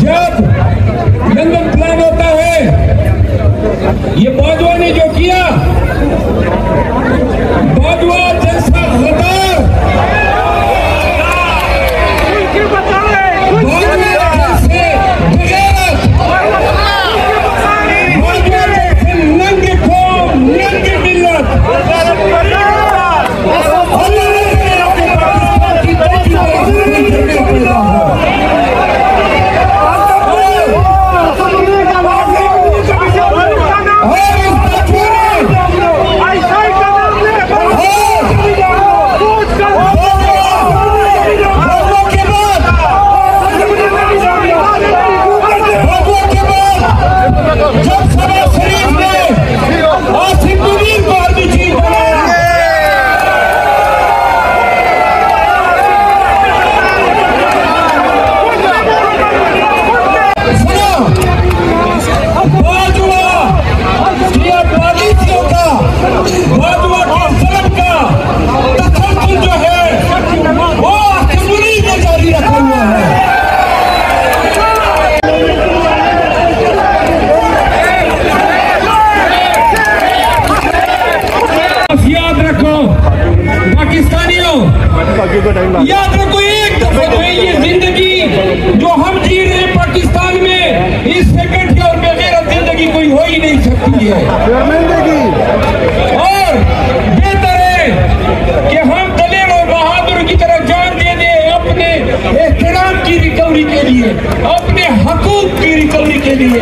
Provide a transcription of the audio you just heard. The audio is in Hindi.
जब लंदन प्लान होता है, ये बाजवा ने जो किया, बाजवा जैसा गद्दार, बाजवा जैसे बगैरत, बाजवा जैसे नंगे कौम, नंगे मिल्लत, याद रखो, एक दफा जो है ये जिंदगी जो हम जी रहे हैं पाकिस्तान में, इस सेकंड की और बेगैरत जिंदगी कोई हो ही नहीं सकती है। और बेहतर है कि हम दलेर और बहादुर की तरह जान दे दें अपने एहतराम की रिकवरी के लिए, अपने हकूक की रिकवरी के लिए।